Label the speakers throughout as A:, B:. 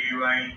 A: AUIF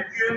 A: MKM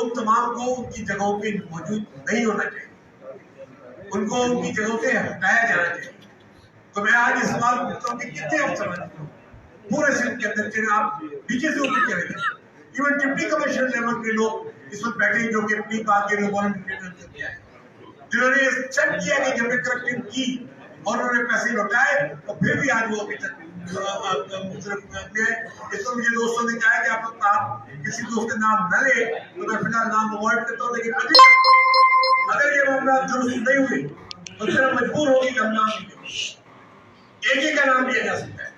A: ان تمام کو ان کی جگہوں پہ موجود نہیں ہونا چاہیے، ان کو ان کی جگہوں سے ہٹایا جانا چاہیے۔ تو میں آج یہ سوال پوچھتا ہوں کہ کتنے افسر پورے سندھ کے اندر چلے آپ نیچے سے اوپر چلے گئے، ایون ڈپٹی کمشنر لیول کے لوگ اس وقت بیٹھے جو کہ اپنی بات کے لیے والنٹیئر کیا ہے، جنہوں نے یہ چیک کیا کہ جب نے کرپشن کی اور انہوں نے پیسے لوٹائے اور پھر بھی آج وہ ابھی تک اس کو مجھے دوستوں نے کہا کہ آپ کسی دوست کا نام نہ لے تو میں فی الحال نام اوائڈ کرتا ہوں، لیکن اگر یہ معاملات درست نہیں ہوئے تو پھر مجبور ہوگی کہ ہم نام لیں۔ ایک ہی کا نام لیا جا سکتا ہے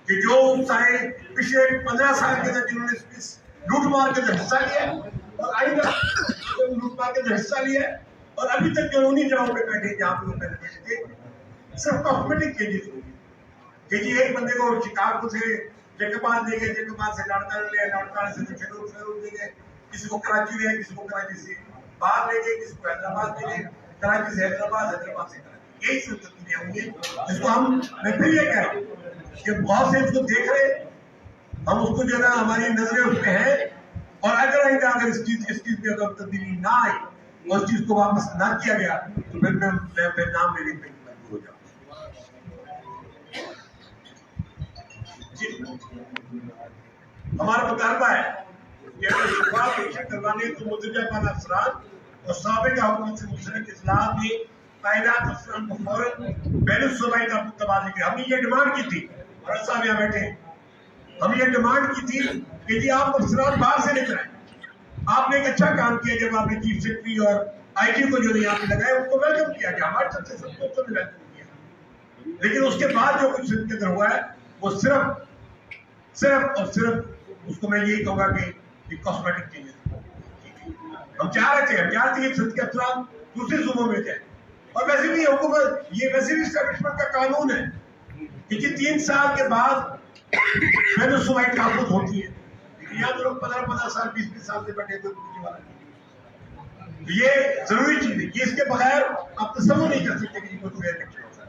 A: کہ جو سارے پچھلے 15 سال کے اندر جنہوں نے اس لوٹ مار کے اندر حصہ لیا اور آئندہ لوٹ مار کے اندر حصہ لیا اور ابھی تک جو انہیں جگہوں پہ بیٹھے جہاں پہ وہ پہلے بیٹھے تھے، صرف کاسمیٹک چینجز ہوگی کہ جی ایک بندے کو شکارپور سے جیکباد دے گئے، جیکباد سے لاڑکانہ لے گئے، لاڑکانہ سے فیروز دے گئے، کسی کو کراچی لے گئے، کسی کو کراچی سے باہر لے گئے، کسی کو حیدرآباد لے گئے، کراچی سے حیدرآباد، حیدرآباد سے کراچی، یہی سب تبدیلیاں ہوں گی جس کو ہم میں پھر یہ کہہ رہا ہوں کہ بہت سے اس کو دیکھ رہے، ہم اس کو جو ہے نا ہماری نظریں اس پہ ہیں، اور اگر اس چیز پہ اگر تبدیلی نہ آئی اور اس چیز کو واپس نہ کیا گیا تو پھر میں نام لینے پہ مجبور ہو جاؤں۔ ہمارا مطالبہ ہے کہ اگر شفاف الیکشن کروانے تو مندرجہ بالا افسران اور سابق حکومت سے منسلک اطلاعات میں تعینات افسران کو فوراً بین الصوبائی تبادلے کریں۔ ہم نے یہ ڈیمانڈ کی تھی، اور صاحب یہاں بیٹھے ہیں، ہم یہ ڈیمانڈ کی تھی کہ جی آپ افسران باہر سے لے کر آئیں۔ آپ نے ایک اچھا کام کیا جب آپ نے چیف سیکرٹری اور آئی ٹی کو جو یہاں پہ لگائے ان کو ویلکم کیا گیا، ہمارے طرف سے سب کو ویلکم کیا، لیکن اس کے بعد جو کچھ سندھ کے اندر ہوا ہے وہ صرف اور صرف اس کو میں یہی کہوں گا کہ کاسمیٹک چینجز۔ ہم چاہ رہے تھے کہ سندھ کے افسران دوسرے صوبوں میں جائیں، اور ویسے بھی حکومت یہ ویسے بھی اسٹیبلشمنٹ کا قانون ہے کہ 3 سال کے بعد بین الصوبائی تعاقد ہوتی ہے، یہاں تو لوگ 15 سال 20 سال سے بیٹھے تو یہ ضروری چیز ہے کہ اس کے بغیر آپ تصور نہیں کر سکتے کہ کوئی غیر الیکشن ہوتا ہے۔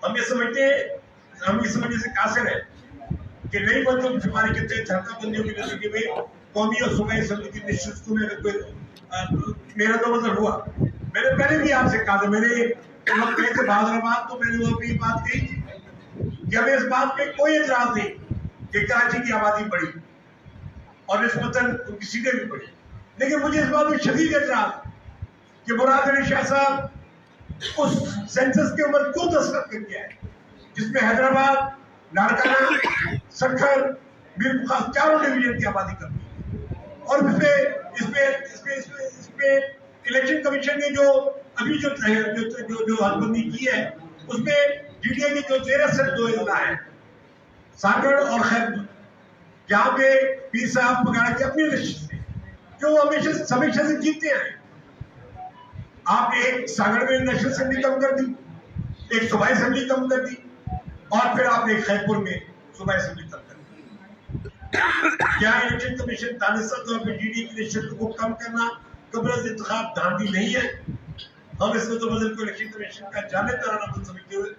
A: ہم یہ سمجھنے سے قاصر ہے کہ نئی بندوں چھپانے کے تحت حلقہ بندیوں کے نتیجے میں قومی اور صوبائی اسمبلی کی نشستوں میں اگر کوئی میرا تو مطلب ہوا، میں نے پہلے بھی آپ سے کہا تھا، میں نے کہیں تھے بہادرآباد تو میں نے وہاں پہ یہ بات کہی تھی کہ ہمیں اس بات پہ کوئی اعتراض نہیں کہ کراچی کی آبادی بڑھی اور نسبتاً ان کی سیٹیں بھی بڑھی، لیکن مجھے اس بات میں شدید اعتراض ہے کہ مراد علی شاہ صاحب اس سینسس کے اوپر کیوں دستخط کر کے آئے جس میں حیدرآباد، لاڑکانہ، سکھر، میر بخار چاروں ڈویژن کی آبادی کرتی ہے، اور اس پہ الیکشن کمیشن نے جو ابھی جو حد بندی کی ہے اس میں ڈی ڈی اے کے جو 13 دو اضلاع ہیں، ساگڑ اور خیبر، جہاں پہ پیر صاحب وغیرہ کی اپنی نشست ہے جو وہ ہمیشہ سے جیتتے ہیں، آپ نے ایک ساگڑ میں نیشنل اسمبلی کم کر دی، ایک صوبائی اسمبلی کم کر دی، اور پھر آپ نے ایک خیبر میں صوبائی اسمبلی کم کر دی۔ کیا الیکشن کمیشن دانستہ طور پہ ڈی ڈی کی نشست کو کم کرنا قبل از انتخاب دھاندلی نہیں ہے؟ ہم اس میں تو بدل کو الیکشن کمیشن کا جامع ترانہ بند سمجھتے ہوئے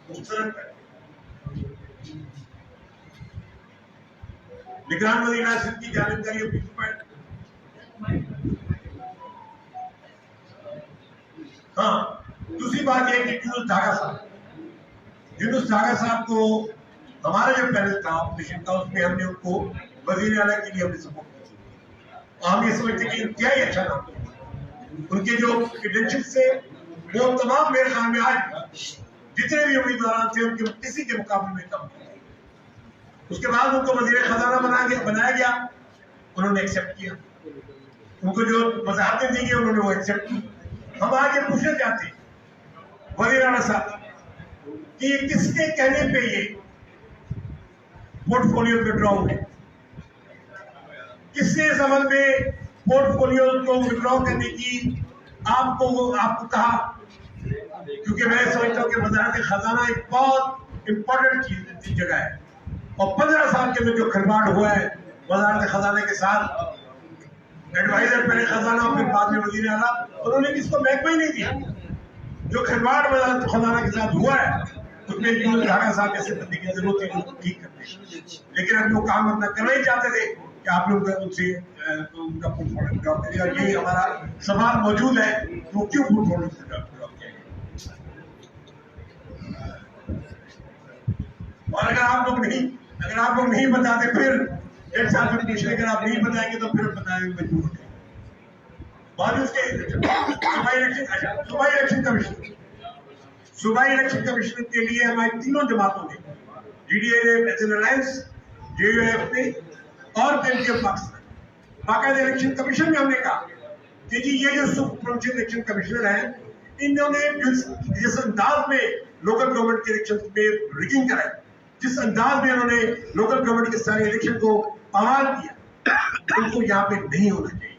A: مسترد کریں۔ نگران وزیر اعظم کی جانبداری اور ہاں دوسری بات یہ کہ یونس ڈھاگا صاحب کو ہمارا جو پینل تھا اپوزیشن کا اس میں ہم نے ان کو وزیر اعلیٰ کے لیے ہم نے سپورٹ کی، اور ہم یہ سمجھتے کہ انتہائی اچھا نام ان کے جو کریڈینشل سے وہ تمام میرے خیال میں آج جتنے بھی امیدواران تھے ان کے کسی کے مقابلے میں کم تھے۔ اس کے بعد ان کو وزیر خزانہ بنایا گیا، انہوں نے ایکسپٹ کیا، ان کو جو وضاحتیں دی گئی انہوں نے وہ ایکسپٹ کی۔ ہم آج یہ پوچھنا چاہتے ہیں وزیر اعلیٰ صاحب کہ یہ کس کے کہنے پہ یہ پورٹ فولیو وڈرا ہوئے، کس نے اس عمل میں پورٹ فولیو کو وڈرا کرنے کی آپ کو کہا؟ کیونکہ میں سمجھتا ہوں کہ وزارت خزانہ ایک بہت امپورٹنٹ جگہ ہے، اور 15 سال کے اندر جو کھلواڑ ہوا ہے وزارت خزانہ کے ساتھ، ایڈوائزر پہلے خزانہ اور پھر بعد میں وزیر اعلیٰ، انہوں نے اس کو محکمہ ہی نہیں دیا۔ جو کھلواڑ وزارت خزانہ کے ساتھ ہوا ہے اس میں یونس ڈھاگا صاحب ایسے بندے کی ضرورت ہے جو ٹھیک کرتے ہیں، لیکن اب وہ کام اپنا کرنا ہی چاہتے تھے کہ آپ لوگ ان سے ان کا پورٹفولیو ڈراپ کریں. اور یہ ہمارا سوال موجود ہے کہ وہ کیوں پورٹفولیو سے ڈراپ کریں. اور اگر آپ لوگ نہیں بتاتے پھر ایک ساتھ میں پوچھ لیں, اگر آپ نہیں بتائیں گے تو پھر بتائیں گے مجبور ہو جائیں گے. بعد اس کے صوبائی الیکشن کمیشن کے لیے ہماری تینوں جماعتوں نے, جی ڈی اے نے, national alliance, J U F نے اور پی ٹی ایف پاکستان, باقاعدہ الیکشن کمیشن میں ہم نے کہا کہ جی یہ جو سپرنٹینڈنٹ الیکشن کمشنر ہیں, انہوں نے جس انداز میں لوکل گورنمنٹ کے الیکشن میں ریگنگ کرائی, جس انداز میں انہوں نے لوکل گورنمنٹ کے سارے الیکشن کو پامال کیا, ان کو یہاں پہ نہیں ہونا چاہیے.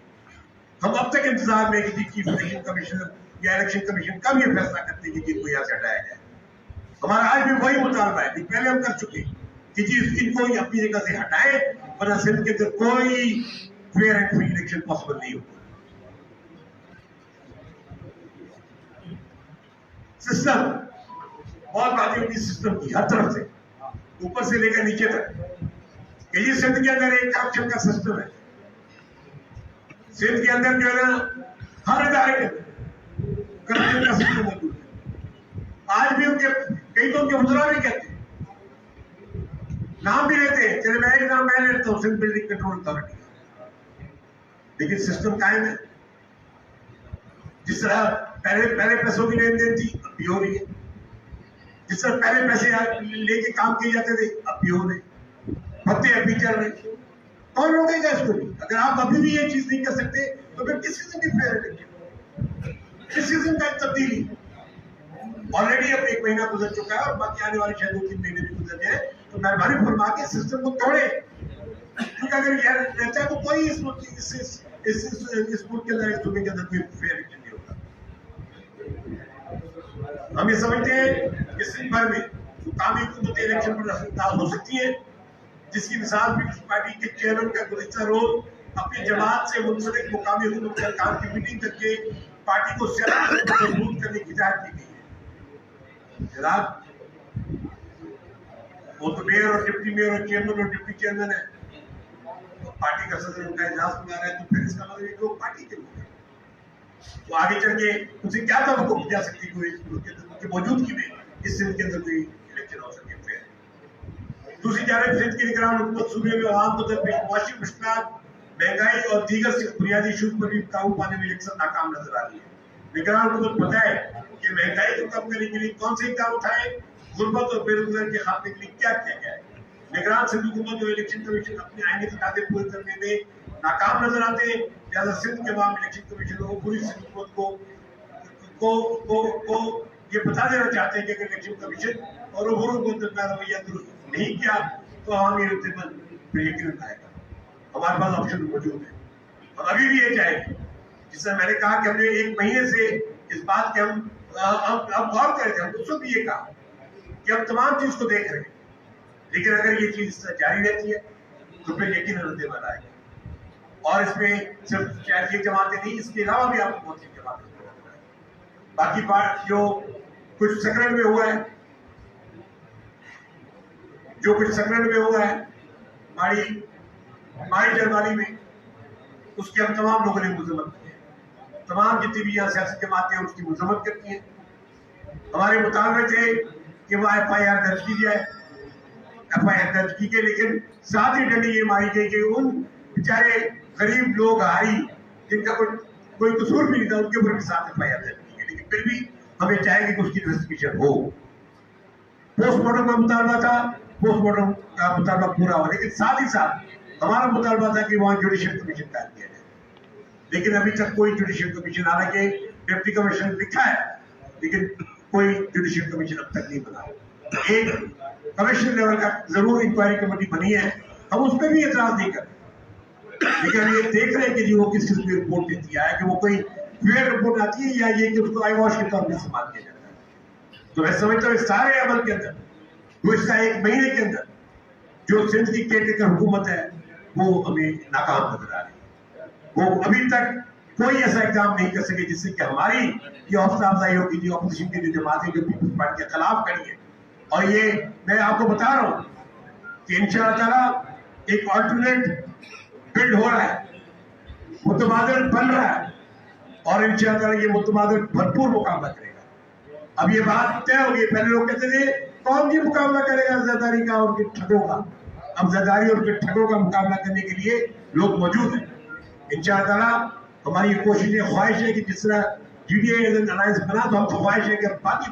A: ہم اب تک انتظار میں کہ چیف الیکشن کمیشنر یا الیکشن کمیشن کب یہ فیصلہ کرتے ہیں کہ جن کو یہاں سے ہٹایا جائے. ہمارا آج بھی وہی مطالبہ ہے, پہلے ہم کر چکے کہ جی ان کو اپنی جگہ سے ہٹائے, ورنہ سندھ کے اندر کوئی fair and free election possible نہیں ہوگا. سسٹم, بہت باتیں ہوتی سسٹم کی ہر طرف سے اوپر سے لے کر نیچے تک کہ یہ سندھ کے اندر ایک کرپشن کا سسٹم ہے. سندھ کے اندر جو ہے نا ہر ادارے کے کرپشن کا سسٹم موجود ہے. آج بھی ان کے کئی تو ان کے وزراء بھی کہتے ہیں, نام بھی لیتے ہیں, چلے میں ایک نام میں لیتا ہوں, سندھ بلڈنگ کنٹرول اتھارٹی, لیکن سسٹم قائم ہے. جس طرح پہلے پیسوں کی لین دین تھی اب بھی ہو رہی ہے, جس طرح پہلے پیسے لے کے کام کیے جاتے تھے اب بھی ہو رہے, بھتے اب بھی چل رہے. کون روکے گا اس کو بھی؟ اگر آپ ابھی بھی یہ چیز نہیں کر سکتے تو پھر کس قسم کی فیئر الیکشن, کس قسم کا تبدیلی؟ آلریڈی اب 1 مہینہ گزر چکا ہے اور باقی آنے والے شاید 2-3 مہینے بھی گزر جائیں, تو مہربانی فرما کے سسٹم کو توڑے, کیونکہ اگر یہ رہتا ہے تو کوئی اس ملک کے اندر, اس صوبے کے اندر کوئی فیئر الیکشن نہیں ہوگا. ہم یہ سمجھتے ہیں کہ سندھ بھر میں مقامی حکومتیں الیکشن پر اثر انداز ہو سکتی ہیں, جس کی مثال پیپلز پارٹی کے چیئرمین کا گزشتہ روز اپنی جماعت سے منسلک مقامی حکومت ارکان کی میٹنگ کر کے پارٹی کو سیاست مضبوط کرنے کی ہدایت کی گئی ہے. جناب وہ تو میئر اور ڈپٹی میئر اور چیئرمین اور ڈپٹی چیئرمین ہے, پارٹی کا صدر ان کا اجلاس بنا رہا ہے, تو پھر اس کا مطلب یہ لوگ پارٹی کے لوگ ہیں, تو آگے چل کے ان سے کیا توقع کی جا سکتی کوئی موجودگی میں اس سندھ کے اندر کوئی الیکشن ہو سکے. پھر دوسری جانب سندھ کی نگران حکومت صوبے میں عوام کو درپیش معاشی مشکلات, مہنگائی اور دیگر بنیادی ایشوز پر بھی قابو پانے میں یکساں ناکام نظر آ رہی ہے. نگران حکومت پتہ ہے کہ مہنگائی کو کم کرنے کے لیے کون سے اقدام اٹھائے, غربت اور بے روزگاری کے خاتمے کے لیے کیا کیا گیا ہے. نگران سندھ حکومت اور الیکشن کمیشن اپنے آئینی تقاضے پورے کرنے میں ناکام نظر آتے ہیں, لہٰذا سندھ کے عوام الیکشن کمیشن کو پوری سندھ حکومت کو یہ بتا دینا چاہتے ہیں کہ اگر الیکشن کمیشن اور عبور کو رویہ درست نہیں کیا تو عوامی رد پھر یقین آئے گا. ہمارے پاس آپشن موجود ہے, ہم ابھی بھی یہ چاہیں گے, جس سے میں نے کہا کہ ہم نے 1 مہینے سے اس بات کے ہم غور کرے تھے, ہم اس وقت بھی یہ کہا کہ ہم تمام چیز کو دیکھ رہے ہیں, لیکن اگر یہ چیز جاری رہتی ہے تو پھر یقین رد عمل آئے گا. اور اس میں صرف شاید یہ جماعتیں نہیں, اس کے علاوہ بھی آپ کو بہت سی جماعتیں باقی بات جو کچھ سکرن میں ہوا ہے, جو کچھ سکرن میں ہوا ہے ماڑی جرمانی میں, اس کی ہم تمام لوگوں نے مذمت کی ہے. تمام جتنی بھی یہاں سیاسی جماعتیں ہیں اس کی مذمت کرتی ہیں. ہمارے مطالبے تھے کہ وہ ایف آئی آر درج کی جائے, ایف آئی آر درج کی گئی, لیکن ساتھ ہی ڈنڈی یہ ماری گئی کہ ان بیچارے غریب لوگ ہاری جن کا کوئی قصور بھی نہیں تھا, ان کے اوپر بھی ساتھ ایف آئی آر درج کی گئی. لیکن پھر بھی ہمیں چاہیے کہ اس کی انویسٹیگیشن ہو. پوسٹ مارٹم کا مطالبہ تھا, پوسٹ مارٹم کا مطالبہ پورا ہو, لیکن ساتھ ہی ساتھ ہمارا مطالبہ تھا کہ وہاں جوڈیشل کمیشن قائم کیا جائے. لیکن ابھی تک کوئی جوڈیشل کمیشن, حالانکہ ڈپٹی کمشنر نے لکھا ہے, لیکن کوئی جوڈیشل کمیشن اب تک نہیں بنا. ایک کمیشن لیول کا ضرور انکوائری کمیٹی بنی ہے, ہم اس پہ بھی اعتراض نہیں کرتے, لیکن ہم یہ دیکھ رہے ہیں کہ جی وہ کس قسم کی رپورٹ دیتی ہے, کہ وہ کوئی فیئر رپورٹ آتی ہے یا یہ کہ اس کو آئی واش کے طور پر استعمال کیا جاتا ہے. تو میں سمجھتا ہوں اس سارے عمل کے اندر گزشتہ 1 مہینے کے اندر جو سندھ کی کیئرٹیکر حکومت ہے وہ ہمیں ناکام نظر آ رہی ہے. وہ ابھی تک کوئی ایسا اقدام نہیں کر سکے جس سے کہ ہماری یہ حوصلہ افزائی ہوگی جو اپوزیشن کی جو جماعتیں جو پیپلز پارٹی کے خلاف کھڑی ہیں. اور یہ میں آپ کو بتا رہا ہوں کہ انشاءاللہ تعالیٰ ایک آلٹرنیٹ بلڈ ہو رہا ہے, متبادل بن رہا ہے, اور انشاءاللہ یہ متبادل بھرپور مقابلہ کرے گا. اب یہ بات طے ہوگی. پہلے لوگ کہتے تھے کون جی مقابلہ کرے گا زرداری کا اور ان کے ٹھگوں کا. اب زرداری اور ان کے ٹھگوں کا مقابلہ کرنے کے لیے لوگ موجود ہیں. انشاءاللہ ہماری یہ کوشش ہے, خواہش ہے کہ جس طرح جی ڈی اے الائنس بنا, تو ہم کو خواہش ہے کہ باقی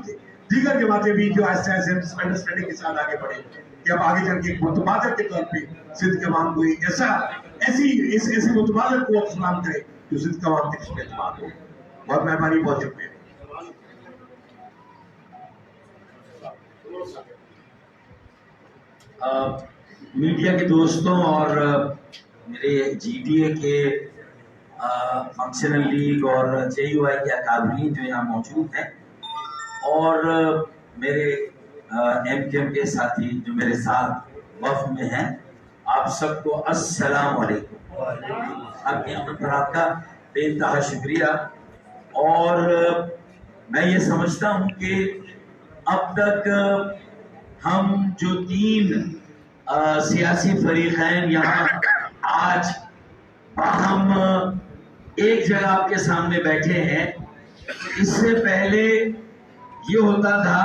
A: دیگر جماعتیں بھی جو آہستہ آہستہ انڈرسٹینڈنگ کے ساتھ آگے بڑھیں, کہ اب آگے چل کے ایک متبادل کے طور پہ سندھ کے عوام کو ایسی متبادل قوت فراہم کرے جو سندھ کے عوام کے جس میں اعتماد ہو. بہت مہربانی, بہت شکریہ.
B: میڈیا کے دوستوں اور میرے جی ڈی اے کے فنکشنل لیگ اور جے یو آئی کے اکابرین جو یہاں موجود ہیں, اور میرے ایم کیو ایم کے ساتھی جو میرے ساتھ وفد میں ہیں, آپ سب کو السلام علیکم. آپ کی آمد پر آپ کا بے انتہا شکریہ. اور میں یہ سمجھتا ہوں کہ اب تک ہم جو 3 سیاسی فریقین یہاں آج ہم ایک جگہ آپ کے سامنے بیٹھے ہیں, اس سے پہلے یہ ہوتا تھا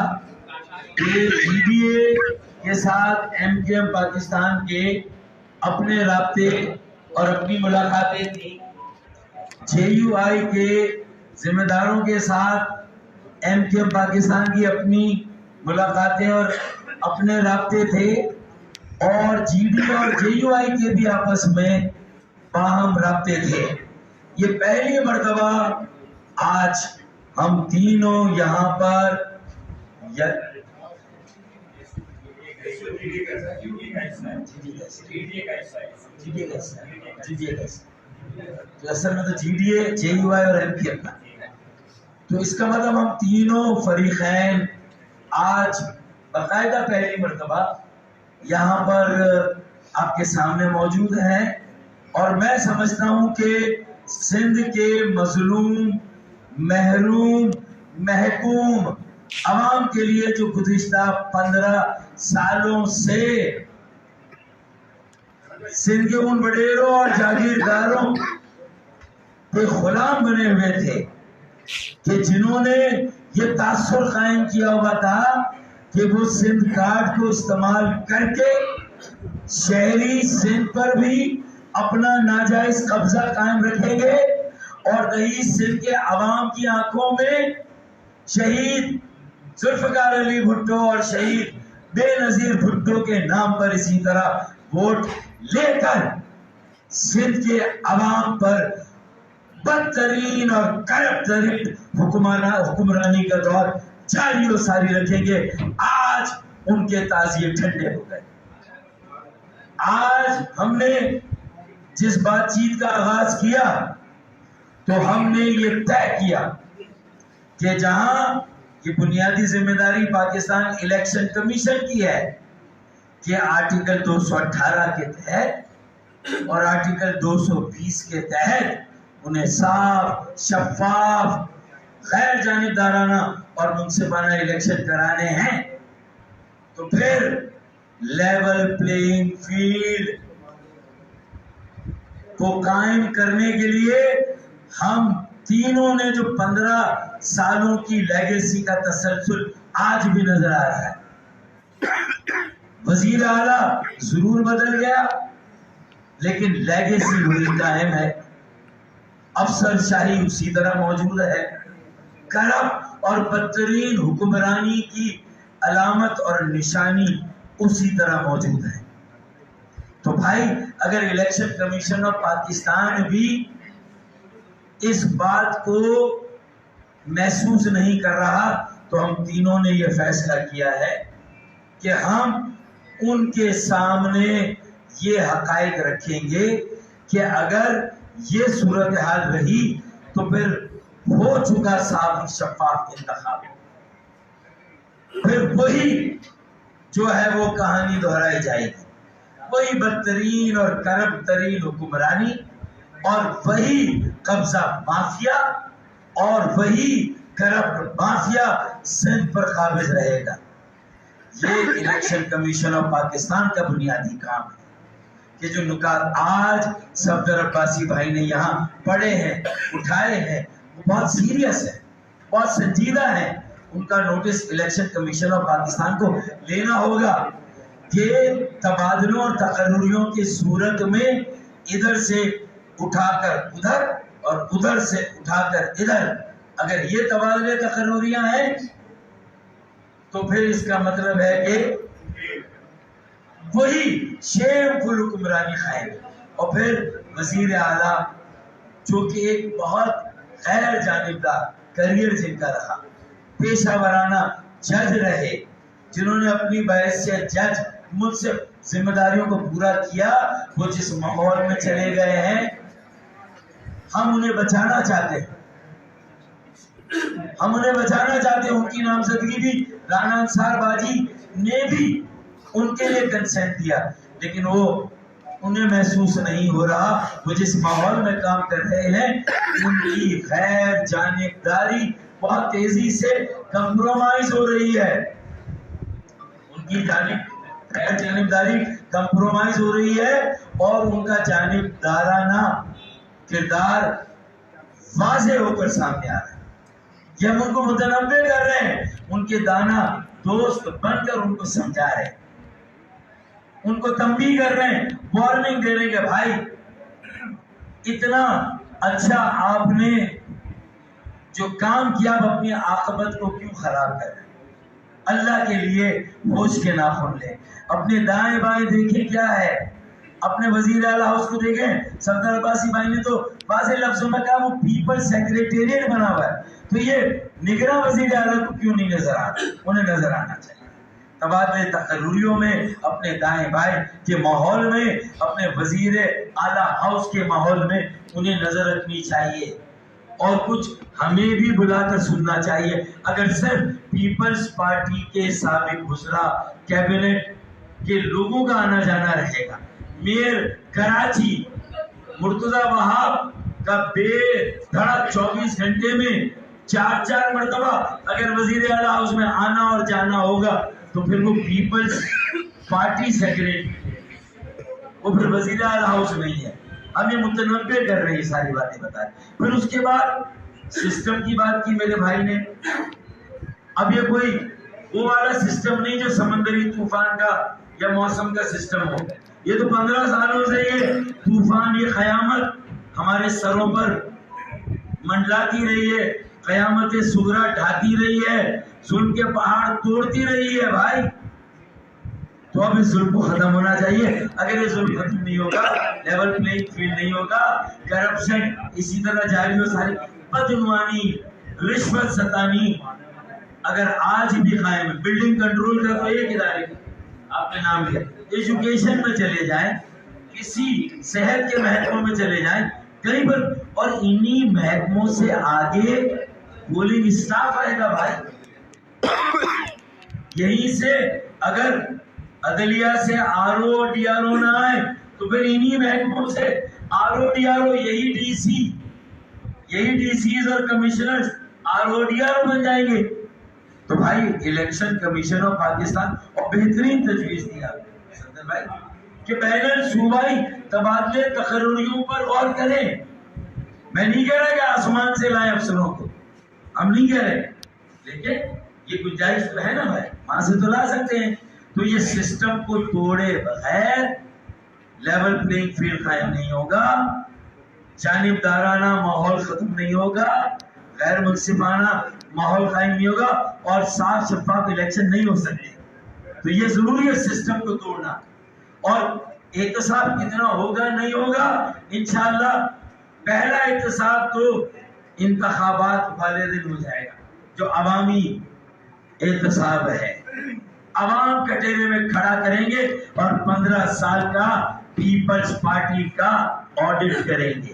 B: کہ جی ڈی اے کے ساتھ ایم کیو ایم پاکستان کے اپنے رابطے اور اپنی ملاقاتیں تھیں, جے یو آئی کے ذمہ داروں کے ساتھ ایم کیو ایم پاکستان کی اپنی ملاقاتیں اور اپنے رابطے تھے, اور جی ڈی اور جے یو آئی کے بھی آپس میں باہم رابطے تھے. یہ پہلی مرتبہ آج ہم تینوں یہاں پر اصل میں تو جی ڈی اے, جے یو آئی اور ایم کیو ایم کا, تو اس کا مطلب ہم تینوں فریقین آج باقاعدہ پہلی مرتبہ یہاں پر آپ کے سامنے موجود ہیں. اور میں سمجھتا ہوں کہ سندھ کے مظلوم, محروم, محکوم عوام کے لیے جو گزشتہ 15 سالوں سے سندھ کے ان وڈیروں اور جاگیرداروں کے غلام بنے ہوئے تھے, کہ جنہوں نے یہ تاثر قائم کیا ہوا تھا کہ وہ سندھ کارڈ کو استعمال کر کے شہری سندھ پر بھی اپنا ناجائز قبضہ قائم رکھیں گے, اور رئیس سندھ کے عوام کی آنکھوں میں شہید ذوالفقار علی بھٹو اور شہید بے نظیر بھٹو کے نام پر اسی طرح ووٹ لے کر سندھ کے عوام پر بدترین اور کرپٹ ترین حکمرانی کا دور جاری و ساری رکھیں گے. آج ان کے تعزیے ٹھنڈے ہو گئے. آج ہم نے جس بات چیت کا آغاز کیا تو ہم نے یہ طے کیا کہ جہاں یہ بنیادی ذمہ داری پاکستان الیکشن کمیشن کی ہے کہ آرٹیکل 218 کے تحت اور آرٹیکل 220 کے تحت انہیں صاف, شفاف, غیر جانبدارانہ اور منصفانہ الیکشن کرانے ہیں, تو پھر لیول پلینگ فیلڈ کو قائم کرنے کے لیے ہم تینوں نے جو 15 سالوں کی لیگیسی کا تسلسل آج بھی نظر آ رہا ہے. وزیر اعلیٰ ضرور بدل گیا لیکن لیگیسی وہی قائم ہے, افسر شاہی اسی طرح موجود ہے, کرپٹ اور بدترین حکمرانی کی علامت اور نشانی اسی طرح موجود ہے. تو بھائی اگر الیکشن کمیشن آف پاکستان بھی اس بات کو محسوس نہیں کر رہا تو ہم تینوں نے یہ فیصلہ کیا ہے کہ ہم ان کے سامنے یہ حقائق رکھیں گے کہ اگر یہ صورتحال رہی تو پھر ہو چکا صاف شفاف انتخاب, پھر وہی جو ہے وہ کہانی دہرائی جائے گی, وہی بدترین اور کرپٹ ترین حکمرانی اور وہی قبضہ مافیا اور وہی کرپٹ مافیا سندھ پر قابض رہے گا. یہ الیکشن کمیشن آف پاکستان کا بنیادی کام ہے کہ جو نکات آج صفدر عباسی بھائی نے یہاں پڑھے ہیں، اٹھائے ہیں، وہ بہت سیریس ہے، بہت سنجیدہ ہے. ان کا notice election commission of Pakistan کو لینا ہوگا کہ تبادلوں اور تقرریوں کی صورت میں ادھر سے اٹھا کر ادھر اور ادھر سے اٹھا کر ادھر، اگر یہ تبادلے تقرریاں ہیں تو پھر اس کا مطلب ہے کہ وہی شیم فل حکمرانی قائم. اور پھر وزیر اعلیٰ جو کہ ایک بہت غیر جانبدار کریئر جن کا رہا، پیشہ ورانہ جج رہے، جنہوں نے اپنی بحیثیت جج منصف ذمہ داریوں کو پورا کیا، وہ جس ماحول میں چلے گئے ہیں ہم انہیں بچانا چاہتے ہیں. ہم انہیں بچانا چاہتے ہیں. ان کی نامزدگی بھی رانا انصار باجی نے بھی ان کے لیے کنسنٹ دیا، لیکن وہ انہیں محسوس نہیں ہو رہا وہ جس ماحول میں کام کر رہے ہیں ان کی غیر جانبداری بہت تیزی سے کمپرومائز ہو رہی ہے. ان کی غیر جانبداری کمپرومائز ہو رہی ہے اور ان کا جانبدارانہ کردار واضح ہو کر سامنے آ رہا ہے. یہ ہم ان کو متنبع کر رہے ہیں، ان کے دانا دوست بن کر ان کو سمجھا رہے ہیں، ان کو تنبیہ کر رہے ہیں، وارننگ دے رہے ہیں کہ بھائی اتنا اچھا آپ نے جو کام کیا آپ اپنی عاقبت کو کیوں خراب کر رہے ہیں؟ اللہ کے لیے ہوش کے ناخن لیں. اپنے دائیں بائیں دیکھیں کیا ہے. اپنے وزیر اعلیٰ ہاؤس کو دیکھیں. صفدر عباسی بھائی نے تو واضح لفظوں میں کہا وہ پیپل سیکریٹریٹ بنا ہوا ہے، تو یہ نگراں وزیر اعلیٰ کو کیوں نہیں نظر آتا؟ انہیں نظر آنا چاہیے. تبادلے تقرریوں میں، اپنے دائیں بائیں کے ماحول میں، اپنے وزیر اعلیٰ ہاؤس کے ماحول میں انہیں نظر رکھنی چاہیے اور کچھ ہمیں بھی بلا کر سننا چاہیے. اگر صرف پیپلز پارٹی کے سابق وزراء کیبنٹ کے لوگوں کا آنا جانا رہے گا، میئر کراچی مرتضی وہاب کا بے دھڑک 24 گھنٹے میں 4 مرتبہ اگر وزیر اعلیٰ ہاؤس میں آنا اور جانا ہوگا تو پھر وہ پیپلز پارٹی سیکریٹری، وہ پھر وزیر اعلیٰ ہاؤس نہیں ہے. ہم یہ متنبع کر رہے ہیں، ساری باتیں بتائیں. پھر اس کے بعد سسٹم کی بات کی میرے بھائی نے. اب یہ کوئی وہ والا سسٹم نہیں جو سمندری طوفان کا یا موسم کا سسٹم ہو. یہ تو 15 سالوں سے یہ طوفان، یہ قیامت ہمارے سروں پر منڈلاتی رہی ہے، قیامت صغریٰ ڈھاتی رہی ہے، ظلم کے پہاڑ توڑتی رہی ہے. بھائی تو اب اس ظلم کو ختم ہونا چاہیے. اگر یہ ظلم ختم نہیں ہوگا، لیول پلینگ فیلڈ نہیں ہوگا، کرپشن اسی طرح جاری ہو، ساری بدعنوانی، رشوت ستانی اگر آج بھی قائم ہے. بلڈنگ کنٹرول کا تو ایک ادارے آپ نے نام لیا، ایجوکیشن میں چلے جائیں، کسی صحت کے محکموں میں چلے جائیں، کہیں پر، اور انہی محکموں سے آگے پولنگ اسٹاف آئے گا. بھائی یہیں سے اگر عدلیہ سے R O D R O نہ آئے تو پھر انہی محکموں سے R O D R O, یہی ڈی سی، یہی ڈی سیز اور commissioners R O D R O بن جائیں گے. تو بھائی الیکشن کمیشن آف پاکستان اور بہترین تجویز دیا صدر بھائی کہ بین الصوبائی تبادلے تقرریوں پر غور کریں. میں نہیں کہہ رہا کہ آسمان سے لائیں افسروں کو، ہم نہیں کہہ رہے، لیکن یہ گنجائش تو ہے نا بھائی، وہاں سے تو لا سکتے ہیں. تو یہ سسٹم کو توڑے بغیر لیول پلینگ فیلڈ قائم نہیں ہوگا، جانبدارانہ ماحول ختم نہیں ہوگا، غیر منصفانہ ماحول قائم نہیں ہوگا اور صاف شفاف الیکشن نہیں ہو سکتے. تو یہ ضروری ہے سسٹم کو توڑنا. اور احتساب کتنا ہوگا نہیں ہوگا، انشاءاللہ پہلا احتساب تو انتخابات والے دن ہو جائے گا، جو عوامی احتساب ہے. عوام کٹہرے میں کھڑا کریں گے اور 15 سال کا پیپلز پارٹی کا آڈٹ کریں گے.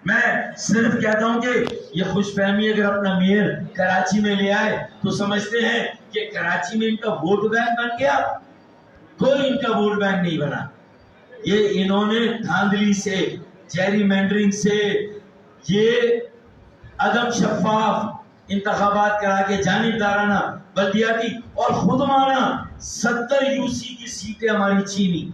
B: میں صرف کہتا ہوں کہ یہ خوش فہمی اگر اپنا میئر کراچی میں لے آئے تو سمجھتے ہیں کہ کراچی میں ان کا ووٹ بینک بن گیا. کوئی ان کا ووٹ بینک نہیں بنا. یہ انہوں نے دھاندلی سے، جیری مینڈرنگ سے، یہ عدم شفاف انتخابات کرا کے جانبدارانہ بلدیاتی اور خود مانا 70 یو سی کی سیٹیں ہماری چھینی.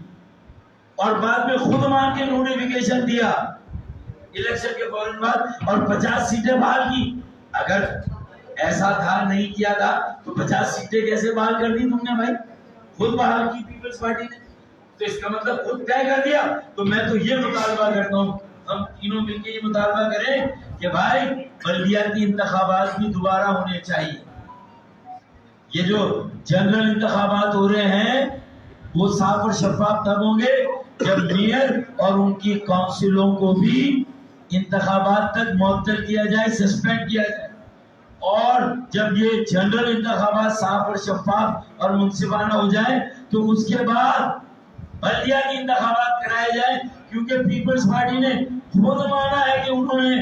B: اور بعد میں خود مان کے نوٹیفیکیشن دیا الیکشن کے فوراً بعد اور 50 سیٹیں بحال کی. اگر ایسا تھا نہیں کیا تھا تو 50 سیٹیں کیسے بحال کر دی تم نے بھائی؟ خود بحال کی پیپلز پارٹی نے. تو اس کا مطلب خود طے کر دیا. تو میں تو یہ مطالبہ کرتا ہوں ہم تینوں مل کے یہ مطالبہ کریں کہ بھائی بلدیاتی انتخابات بھی دوبارہ ہونے چاہیے. یہ جو جنرل انتخابات ہو رہے ہیں وہ صاف اور شفاف تب ہوں گے جب میئر اور ان کی کونسلوں کو بھی انتخابات تک معطل کیا جائے, سسپینڈ کیا جائے. اور جب یہ جنرل انتخابات صاف اور شفاف اور منصفانہ ہو جائے تو اس کے بعد بلدیاتی انتخابات کرائے جائیں. کیونکہ پیپلز پارٹی نے خود مانا ہے کہ انہوں نے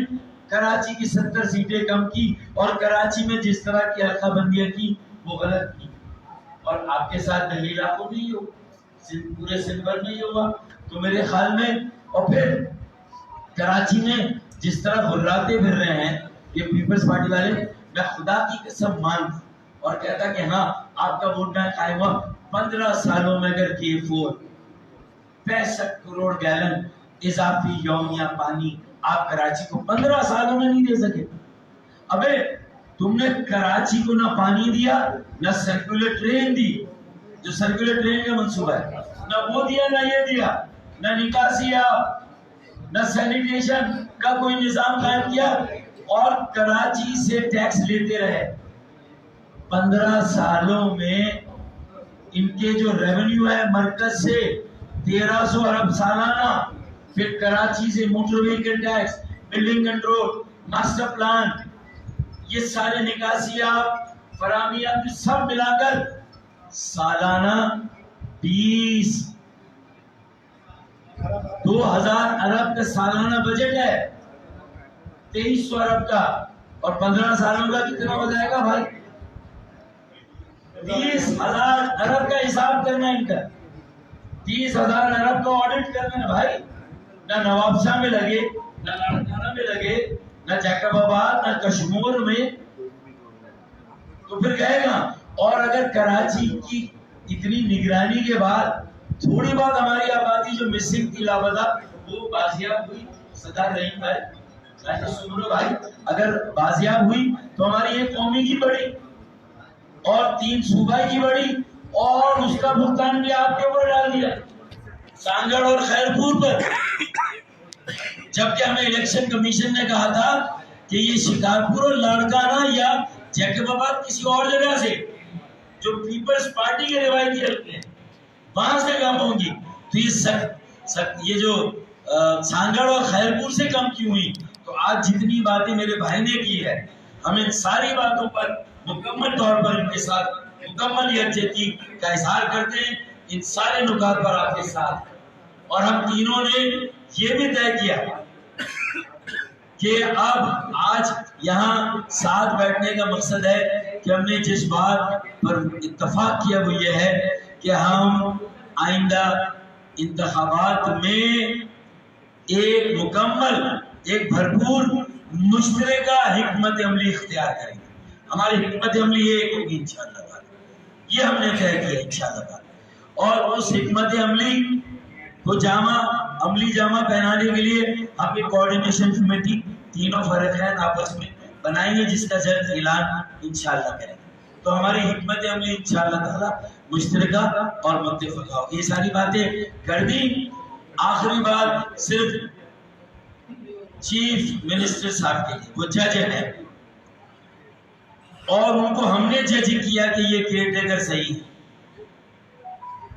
B: کراچی کی 70 سیٹیں کم کی اور کراچی میں جس طرح کی حلقہ بندیاں کی وہ غلط کی. اور آپ کے ساتھ دہلی علاقوں میں ہی ہو, پورے سندھ بھر میں ہی ہوا. تو میرے خیال میں اور پھر کراچی میں جس طرح غراتے پھر رہے ہیں یہ پیپلز پارٹی والے, میں خدا کی قسم مانتا اور کہتا کہ ہاں آپ کا ووٹ بینک قائم ہوا. 15 سالوں میں اگر K4 65 کروڑ گیلن اضافی یومیہ پانی آپ کراچی کو 15 سالوں میں نہیں دے سکے. ابے تم نے کراچی کو نہ پانی دیا, نہ سرکولر ٹرین دی, جو سرکولر ٹرین کا منصوبہ ہے, نہ وہ دیا نہ یہ دیا, نہ نکاسی نہ سینیٹیشن کا کوئی نظام قائم کیا, اور کراچی سے ٹیکس لیتے رہے. 15 سالوں میں ان کے جو ریونیو ہے مرکز سے 1300 ارب سالانہ, پھر کراچی سے motor vehicle tax, building control, master plan, یہ سارے نکاسیات فراہمیات سب ملا کر سالانہ 2000 ارب کا سالانہ بجٹ ہے, 2300 ارب کا, اور 15 سالوں کا کتنا ہو جائے گا بھائی؟ 30,000 ارب کا حساب کرنا ان کا, 30,000 ارب کا آڈٹ کرنا ہے بھائی. نہ نواب شاہ میں لگے, نہ لاڑکانہ میں لگے, نہ جیکب آباد, نہ کشمور میں, تو پھر کہے گا. اور اگر کراچی کی اتنی نگرانی کے بعد تھوڑی بات ہماری آبادی جو مسنگ تھی, لاپتہ, وہ بازیاب ہوئی. صدر رحیم بھائی سن لو بھائی, اگر بازیاب ہوئی تو ہماری ایک قومی کی بڑی اور 3 صوبائی کی بڑی, اور اس کا بھگتان بھی آپ کے اوپر ڈال دیا سانگڑ اور خیرپور پر. جبکہ ہمیں الیکشن کمیشن نے کہا تھا کہ یہ شکارپور اور لاڑکانہ یا جیکب آباد کسی اور جگہ سے جو پیپلز پارٹی کے روایتی حلقے ہیں وہاں سے کم ہوں گی. تو یہ جو سانگڑ اور خیرپور سے کم کی ہوئی. تو آج جتنی باتیں میرے بھائی نے کی ہے, ہم ان ساری باتوں پر مکمل طور پر ان کے ساتھ مکمل یکجہتی کا اظہار کرتے ہیں, ان سارے نکات پر آپ کے ساتھ. اور ہم تینوں نے یہ بھی طے کیا کہ اب آج یہاں ساتھ بیٹھنے کا مقصد ہے کہ ہم نے جس بات پر اتفاق کیا وہ یہ ہے کہ ہم آئندہ انتخابات میں ایک مکمل, ایک بھرپور مشترکہ حکمت عملی اختیار کریں گے. ہماری حکمت عملی ایک ہوگی انشاءاللہ تعالی, یہ ہم نے طے کیا انشاءاللہ تعالی. اور اس حکمت عملی کو عملی جامہ پہنانے کے لیے ہم ایک کوارڈینیشن کمیٹی تینوں فرقین آپس میں بنائیں گے جس کا جلد اعلان انشاءاللہ کریں گے. تو ہماری حکمت عملی انشاءاللہ تعالی مشترکہ اور متفقہ ہوگی. یہ ساری باتیں کر دی. آخری بات صرف چیف منسٹر صاحب کے لیے, وہ جج ہیں اور ان کو ہم نے جج کیا کہ یہ کیئر ٹیکر صحیح ہے.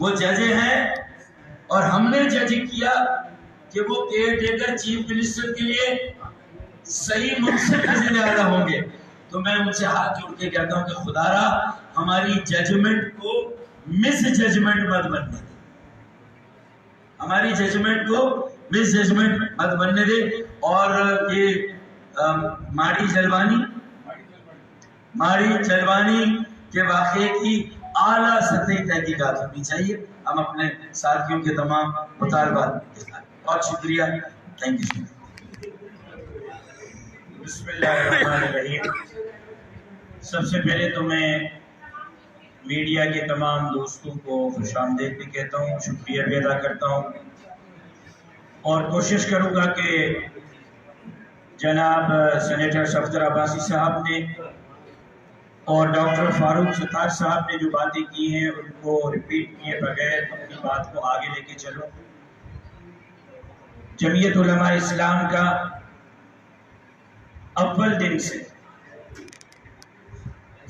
B: وہ جج ہیں اور ہم نے جج کیا کہ وہ کیئر ٹیکر چیف منسٹر کے لیے صحیح منصب کے ذمہ دار ہوں گے. تو میں ان سے ہاتھ جوڑ کے کہتا ہوں کہ خدا را ہماری ججمنٹ کو مس ججمنٹ مت بننے دے, ہماری ججمنٹ کو مس ججمنٹ مت بننے دے. اور یہ ماڑی چلوانی کے واقعے کی اعلیٰ سطحی تحقیقات ہونی چاہیے. ہم اپنے ساتھیوں کے تمام مطالبات کے ساتھ. بہت شکریہ, تھینک یو. بسم اللہ الرحمن الرحیم. سب سے پہلے تو میں
C: میڈیا کے تمام دوستوں کو خوش آمدید بھی کہتا ہوں، شکریہ بھی ادا کرتا ہوں، اور کوشش کروں گا کہ جناب سینیٹر صفدر عباسی صاحب نے اور ڈاکٹر فاروق ستار صاحب نے جو باتیں کی ہیں ان کو ریپیٹ کیے بغیر اپنی بات کو آگے لے کے چلوں۔ جمعیت علماء اسلام کا اول دن سے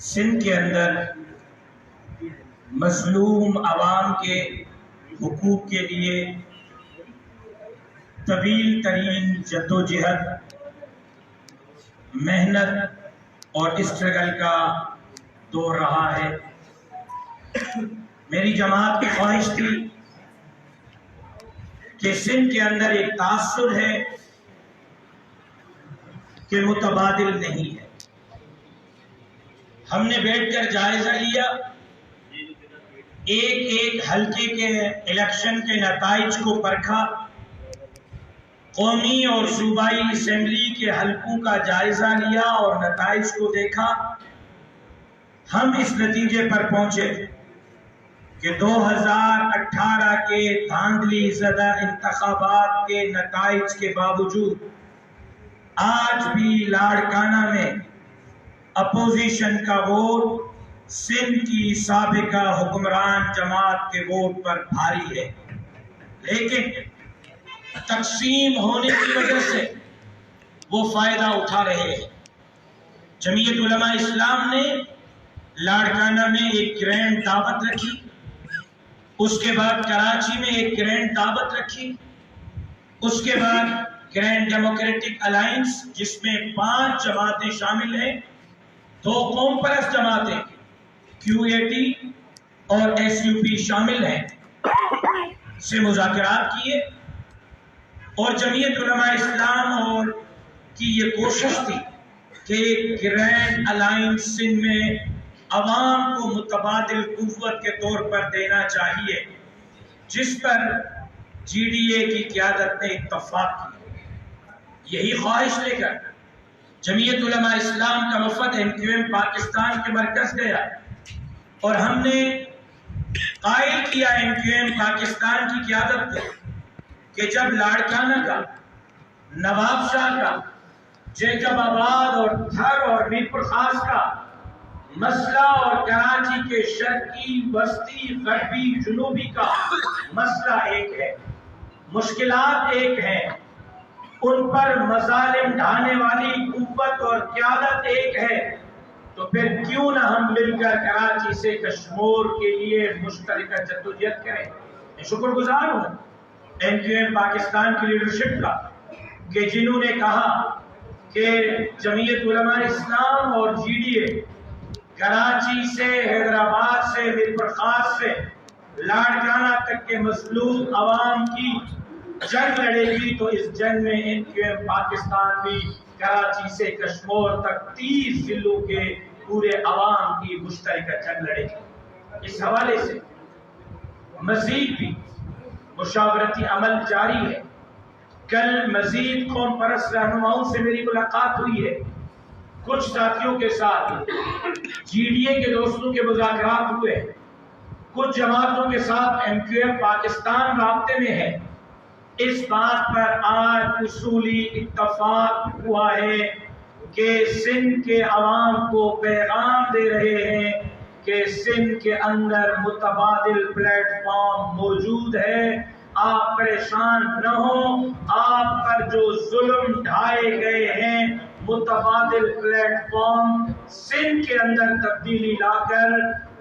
C: سندھ کے اندر مظلوم عوام کے حقوق کے لیے طویل ترین جدوجہد، محنت اور اسٹرگل کا دور رہا ہے۔ میری جماعت کی خواہش تھی کہ سندھ کے اندر ایک تاثر ہے کہ متبادل نہیں ہے۔ ہم نے بیٹھ کر جائزہ لیا، ایک ایک حلقے کے الیکشن کے نتائج کو پرکھا، قومی اور صوبائی اسمبلی کے حلقوں کا جائزہ لیا اور نتائج کو دیکھا۔ ہم اس نتیجے پر پہنچے کہ 2018 کے دھاندلی زدہ انتخابات کے نتائج کے باوجود آج بھی لاڑکانہ میں اپوزیشن کا ووٹ سندھ کی سابقہ حکمران جماعت کے ووٹ پر بھاری ہے، لیکن تقسیم ہونے کی وجہ سے وہ فائدہ اٹھا رہے ہیں۔ جمعیت علماء اسلام نے لاڑکانہ میں ایک گرینڈ دعوت رکھی، اس کے بعد کراچی میں ایک گرینڈ دعوت رکھی، اس کے بعد گرینڈ ڈیموکریٹک الائنس جس میں 5 جماعتیں شامل ہیں، 2 قوم پرست جماعتیں QAT اور SUP شامل ہیں، سے مذاکرات کیے، اور جمعیت علماء اسلام اور کی یہ کوشش تھی کہ ایک گرینڈ الائنس سندھ میں عوام کو متبادل قوت کے طور پر دینا چاہیے، جس پر GDA کی قیادت نے اتفاق کی۔ یہی خواہش لے کر جمعیت علماء اسلام کا وفد MQM پاکستان کے مرکز گیا، اور ہم نے قائل کیا MQM پاکستان کی قیادت کو کہ جب لاڑکانہ کا، نواب شاہ کا، جیکب آباد اور تھر اور میرپور خاص کا مسئلہ اور کراچی کے شرقی، وسطی، غربی، جنوبی کا مسئلہ ایک ہے، مشکلات ایک ہیں، ان پر مظالم ڈھانے والی قوت اور قیادت ایک ہے، تو پھر کیوں نہ ہم مل کر کراچی سے کشمور کے لیے مشترکہ جدوجہد کریں۔ میں شکر گزار ہوں MQM پاکستان کی لیڈرشپ کا کہ جنہوں نے کہا کہ جمعیت علماء اسلام اور GDA کراچی سے، حیدرآباد سے، میرپور خاص سے لاڑکانہ تک کے مظلوم عوام کی جنگ لڑے گی، تو اس جنگ میں MQM پاکستان بھی کراچی سے کشمور تک 30 ضلعوں کے پورے عوام کی مشترکہ جنگ لڑے گی۔ اس حوالے سے مزید بھی مشاورتی عمل جاری ہے۔ کل مزید قوم پرست رہنماؤں سے میری ملاقات ہوئی ہے، کچھ ساتھیوں کے ساتھ GDA کے دوستوں کے مذاکرات ہوئے ہیں، کچھ جماعتوں کے ساتھ MQM پاکستان رابطے میں ہے۔ اس بات پر آج اصولی اتفاق ہوا ہے کہ سندھ کے عوام کو پیغام دے رہے ہیں کہ سندھ کے اندر متبادل پلیٹ فارم موجود ہے، آپ پریشان نہ ہوں، آپ پر جو ظلم ڈھائے گئے ہیں، متبادل پلیٹ فارم سندھ کے اندر تبدیلی لا کر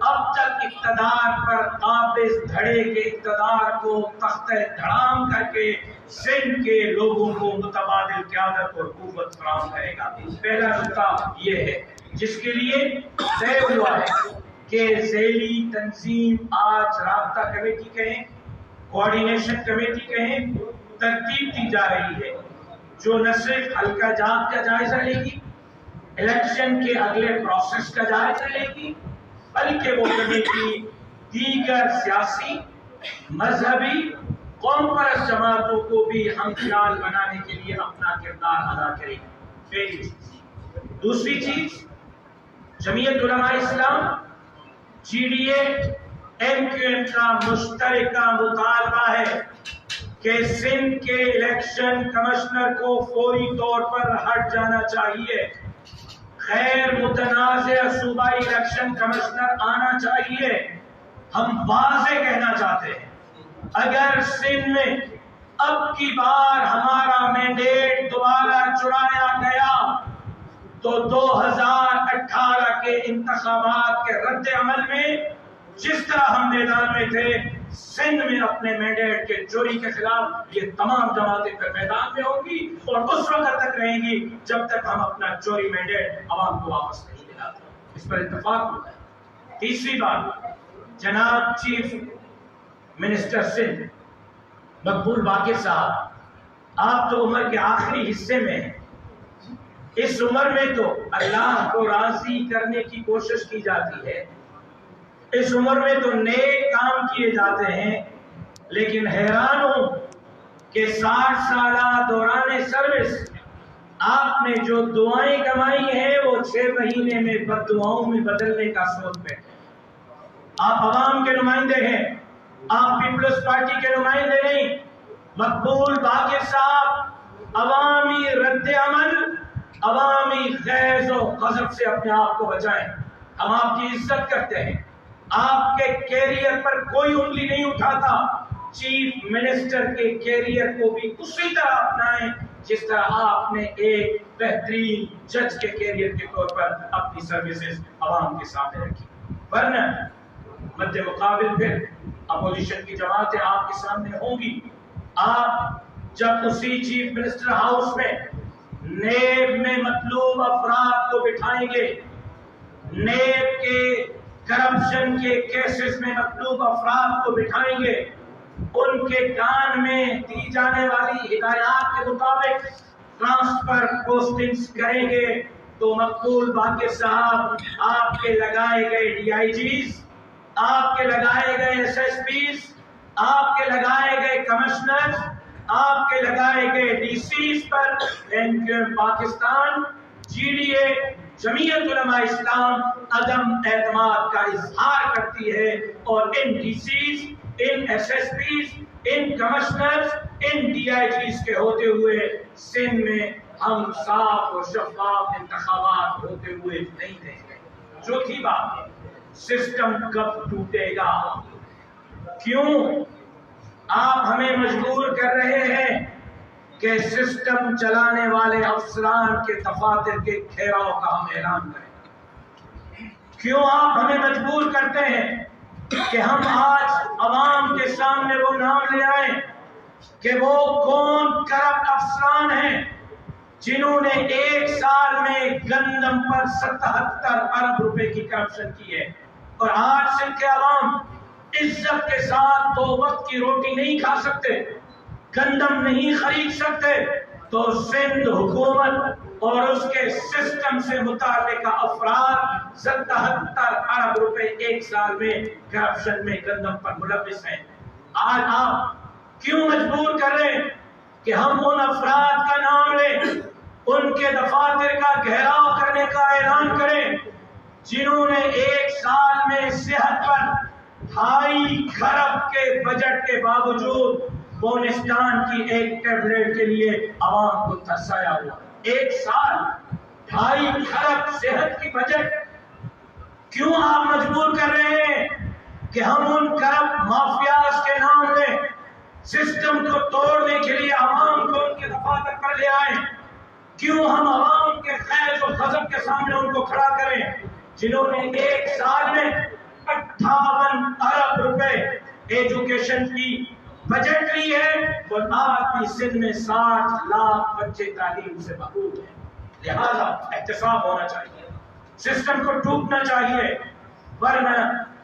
C: اب تک اقتدار پر قابض دھڑے کے اقتدار کو تختہ دھڑام کر کے سندھ کے لوگوں کو متبادل قیادت اور قوت فراہم کرے گا۔ پہلا نقطہ یہ ہے جس کے لیے طے ہوا ہے کہ ذیلی تنظیم آج رابطہ کمیٹی کہیں، کوارڈینیشن کمیٹی کہیں، ترتیب دی جا رہی ہے، جو نہ صرف حلقہ جات کا جائزہ لے گی، الیکشن کے اگلے پروسیس کا جائزہ لے گی، بلکہ وہ کمیٹی دیگر سیاسی، مذہبی، قوم پرست جماعتوں کو بھی ہمخیال بنانے کے لیے اپنا کردار ادا کرے گی۔ پہلی چیز۔ دوسری چیز، جمعیت علماء اسلام GDA MQM کا مشترکہ مطالبہ ہے کہ سندھ کے الیکشن کمشنر کو فوری طور پر ہٹ جانا چاہیے، غیر متنازع صوبائی الیکشن کمشنر آنا چاہیے۔ ہم واضح کہنا چاہتے ہیں، اگر سندھ میں اب کی بار ہمارا مینڈیٹ دوبارہ چرایا گیا تو 2018 کے انتخابات کے رد عمل میں جس طرح ہم میدان میں تھے، سندھ میں اپنے مینڈیٹ کے چوری کے خلاف یہ تمام جماعتیں پھر میدان میں ہوں گی اور اس وقت تک رہیں گی جب تک ہم اپنا چوری مینڈیٹ عوام کو واپس نہیں دلاتے۔ اس پر اتفاق ہوتا ہے۔ تیسری بات، جناب چیف منسٹر سندھ مقبول باقر صاحب، آپ تو عمر کے آخری حصے میں ہیں۔ اس عمر میں تو اللہ کو راضی کرنے کی کوشش کی جاتی ہے، اس عمر میں تو نیک کام کیے جاتے ہیں، لیکن حیران ہوں کہ 60 سالہ دوران سروس آپ نے جو دعائیں کمائی ہیں وہ 6 مہینے میں بد دعاؤں میں بدلنے کا سوچ بیٹھے۔ آپ عوام کے نمائندے ہیں، آپ پیپلز پارٹی کے نمائندے نہیں۔ مقبول باقر صاحب، عوامی رد عمل، عوامی غیظ و غضب سے اپنے آپ کو بچائیں۔ ہم آپ کی عزت کرتے ہیں، آپ کے کیریئر پر کوئی انگلی نہیں اٹھاتا۔ چیف منسٹر کے کیریئر کو بھی اسی طرح اپنائیں جس طرح آپ نے ایک بہترین جج کے کیریئر کے طور پر اپنی سروسز عوام کے سامنے رکھی۔ ورنہ مد مقابل پھر اپوزیشن کی جماعتیں آپ کے سامنے ہوں گی۔ آپ جب اسی چیف منسٹر ہاؤس میں نیب میں مطلوب افراد کو بٹھائیں گے، نیب کے کرپشن کے کیسز میں مطلوب افراد کو بٹھائیں گے، ان کے کان میں دی جانے والی ہدایات کے مطابق ٹرانسفر پوسٹنگز کریں گے، تو مقبول باقر صاحب، آپ کے لگائے گئے DIGs، آپ کے لگائے گئے SSPs، آپ کے لگائے گئے کمشنرز، آپ کے لگائے گئے DCs پر MQM پاکستان، GDA، جمعیت علماء اسلام عدم اعتماد کا اظہار کرتی ہے، اور ان DCs، ان SSPs، ان کمشنرز، ان DIGs کے ہوتے ہوئے سندھ میں ہم صاف و شفاف انتخابات ہوتے ہوئے نہیں دیکھ گئے۔ چوتھی بات، سسٹم کب ٹوٹے گا؟ کیوں آپ ہمیں مجبور کر رہے ہیں کہ سسٹم چلانے والے افسران کے دفاتر کے گھیراؤ کا ہم اعلان کریں؟ کیوں آپ ہمیں مجبور کرتے ہیں کہ ہم آج عوام کے سامنے وہ نام لے آئیں کہ وہ کون کرپٹ افسران ہیں جنہوں نے 1 سال میں گندم پر 77 ارب روپے کی کرپشن کی ہے، اور آج سندھ کے عوام عزت کے ساتھ 2 وقت کی روٹی نہیں کھا سکتے، گندم نہیں خرید سکتے، تو سندھ حکومت اور اس کے سسٹم سے متعلقہ افراد 77 ارب روپے 1 سال میں کرپشن میں گندم پر ملوث ہیں۔ آج آپ کیوں مجبور کر رہے ہیں کہ ہم ان افراد کا نام لیں، ان کے دفاتر کا گھیراؤ کرنے کا اعلان کریں جنہوں نے 1 سال میں صحت پر 2.5 کھرب کے بجٹ کے باوجود بونسٹان کی ایک ٹیبلٹ کے لیے عوام کو ترسایا ہوا؟ 1 سال 2.5 کھرب صحت کی بجٹ، کیوں آپ مجبور کر رہے ہیں کہ ہم ان کرپٹ مافیاز کے نام لیں، سسٹم کو توڑنے کے لیے عوام کو ان کے دفاتر پر لے آئیں؟ کیوں ہم عوام کے خیز و غضب کے سامنے ان کو کھڑا کریں جنہوں نے 1 سال میں 58 ارب روپے ایجوکیشن کی بجٹ لی ہے، اور آج بھی سندھ میں 60 لاکھ بچے تعلیم سے محروم ہیں؟ لہذا احتساب ہونا چاہیے، سسٹم کو ٹوٹنا چاہیے، ورنہ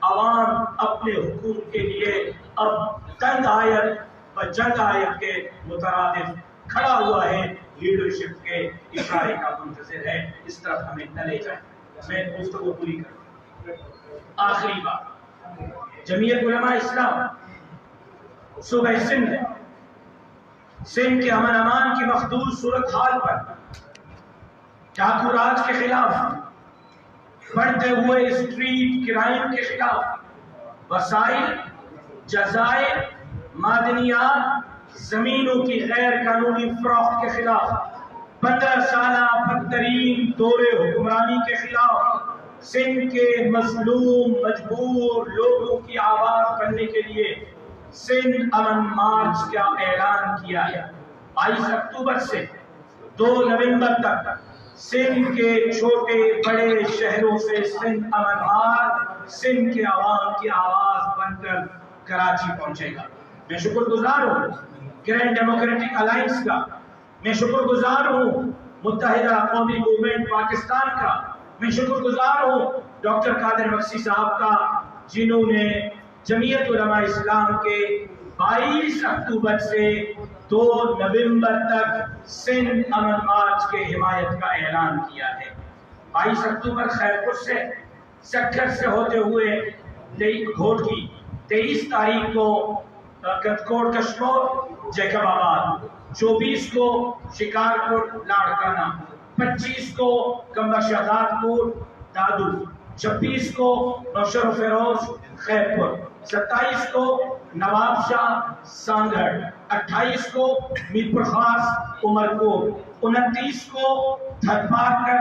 C: عوام اپنے حقوق کے لیے اب تنگ آیت و جنگ آیت کے مترادف کھڑا ہوا ہے، لیڈرشپ کے اشارے کا منتظر ہے۔ اس طرف ہمیں نہ لے جائیں۔ میں گفتگو پوری کروں۔ آخری بات، جمعیت علماء اسلام صوبہ سندھ ہے، سندھ کے امن امان کی مخدوش صورتحال پر ڈاکو راج کے خلاف بڑھتے ہوئے اسٹریٹ کرائم کے خلاف، وسائل، جزائر، معدنیات، زمینوں کی غیر قانونی فروخت کے خلاف، 15 سالہ بدترین دور حکمرانی کے خلاف سندھ کے مظلوم مجبور لوگوں کی آواز بننے کے لیے سندھ امن مارچ کا اعلان کیا ہے۔ 22 اکتوبر سے 2 نومبر تک سندھ کے چھوٹے بڑے شہروں سے سندھ امن مارچ سندھ کے عوام کی آواز بن کر کراچی پہنچے گا۔ میں شکر گزار ہوں گرینڈ ڈیموکریٹک الائنس کا، میں شکر گزار ہوں متحدہ قومی موومنٹ پاکستان کا، میں شکر گزار ہوں ڈاکٹر قادر مکسی صاحب کا، جنہوں نے جمعیت علماء اسلام کے 22 اکتوبر سے 2 نومبر تک سندھ امن مارچ کے حمایت کا اعلان کیا ہے۔ 22 اکتوبر خیرپور سے، سکھر سے ہوتے ہوئے گھوٹکی، 23 تاریخ کو کتکوٹ کشمور جیکب آباد، 24 کو شکارپور لاڑکانہ، 25 کو کمبا شہزاد پور دادو، 26 کو نوشہر و فیروز خیرپور، 27 کو نواب شاہ سانگڑ، 28 کو میر پور خاص عمرکوٹ، 29 کو تھرپارکر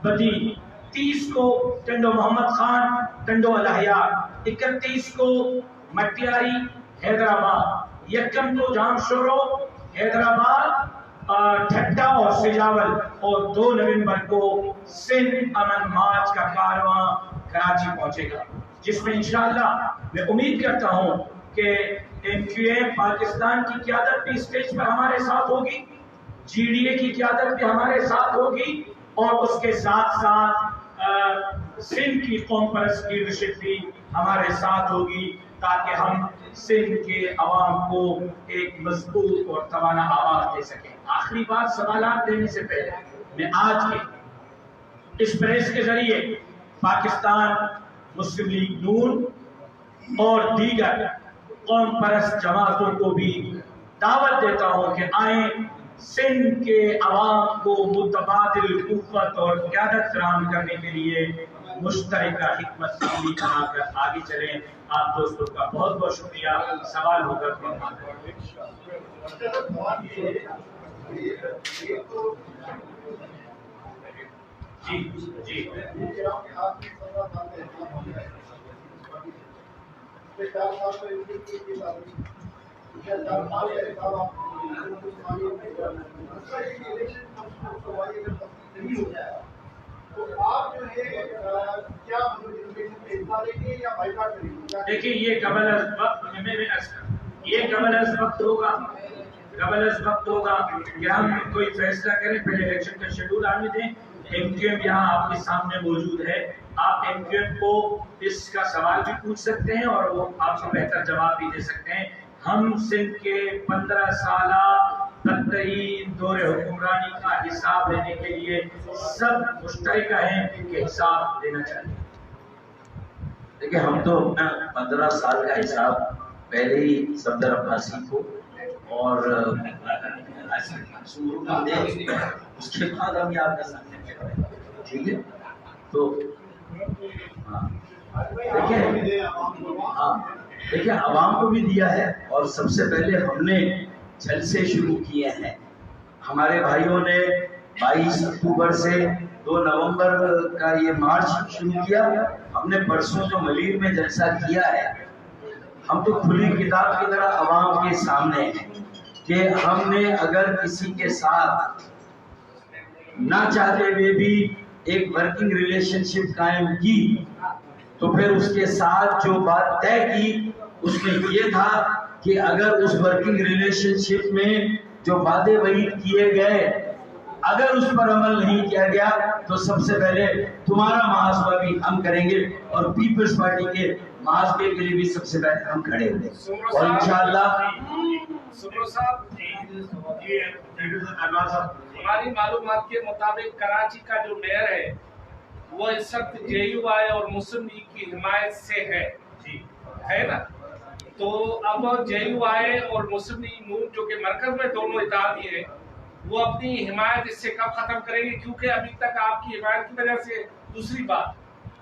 C: بدی، 30 کو ٹنڈو محمد خان ٹنڈو الاحیاء، 31 کو مٹیاری حیدرآباد، 1 کو جام شورو حیدرآباد، ٹھٹا اور سجاول، اور 2 نومبر کو سندھ امن مارچ کا کارواں کراچی پہنچے گا، جس میں انشاءاللہ میں امید کرتا ہوں کہ MQM پاکستان کی قیادت بھی اسٹیج پر ہمارے ساتھ ہوگی، GDA کی قیادت بھی ہمارے ساتھ ہوگی، اور اس کے ساتھ ساتھ سندھ کی قوم پرست لیڈرشپ بھی ہمارے ساتھ ہوگی، تاکہ ہم سندھ کے عوام کو ایک مضبوط اور توانا آواز دے سکیں۔ آخری بات سوالات دینے سے پہلے میں آج کے اس پریس کے ذریعے پاکستان مسلم لیگ نون اور دیگر قوم پرست جماعتوں کو بھی دعوت دیتا ہوں کہ آئیں سندھ کے عوام کو متبادل قوت اور قیادت فراہم کرنے کے لیے مشترکہ حکمت عملی بنا کر آگے چلیں۔ آپ دوستوں کا بہت بہت شکریہ۔ سوال ہو کر جی جی دیکھیے، یہ قبل از وقت ہوگا کہ ہم کوئی فیصلہ کریں، پہلے الیکشن کا شیڈول آنے دیں۔ MQM یہاں آپ کے سامنے موجود ہے، آپ MQM کو اس کا سوال بھی پوچھ سکتے ہیں اور وہ آپ کو بہتر جواب بھی دے سکتے ہیں۔ ہم سندھ کے 15 سالہ بدترین دور حکمرانی کا حساب لینے کے لیے سب مشترکہ ہیں کہ حساب دینا چاہیے۔
B: دیکھیں، ہم تو 15 سال کا حساب پہلے ہی صفدر عباسی کو اور اس کے بعد ہم آپ کے سامنے، ٹھیک ہے؟ تو دیکھیں عوام کو بھی دیا ہے، اور سب سے پہلے ہم نے جلسے شروع کیے ہیں۔ ہمارے بھائیوں نے 22 اکتوبر سے 2 نومبر کا یہ مارچ شروع کیا۔ ہم نے پرسوں جو ملیر میں جلسہ کیا ہے، ہم تو کھلی کتاب کی طرح عوام کے سامنے ہیں کہ ہم نے اگر کسی کے ساتھ نہ چاہتے ہوئے بھی ایک ورکنگ ریلیشن شپ قائم کی، تو پھر اس کے ساتھ جو بات طے کی اس میں یہ تھا کہ اگر اس ورکنگ ریلیشن شپ میں جو وعدے وعید کیے گئے اگر اس پر عمل نہیں کیا گیا تو سب سے پہلے تمہارا محاسبہ بھی ہم کریں گے، اور پیپلز پارٹی کے محاسبے کے لیے بھی سب سے پہلے ہم کھڑے ہوئے، اور انشاءاللہ
D: ہماری معلومات کے مطابق کراچی کا جو میئر ہے وہ اس وقت JUI اور مسلم لیگ کی حمایت سے ہے نا؟ تو اب JUI اور مسلم لیگ نون جو کہ مرکز میں دونوں اتحادی ہیں، وہ اپنی حمایت اس سے کب ختم کریں گے؟ کیونکہ ابھی تک آپ کی حمایت کی وجہ سے دوسری بات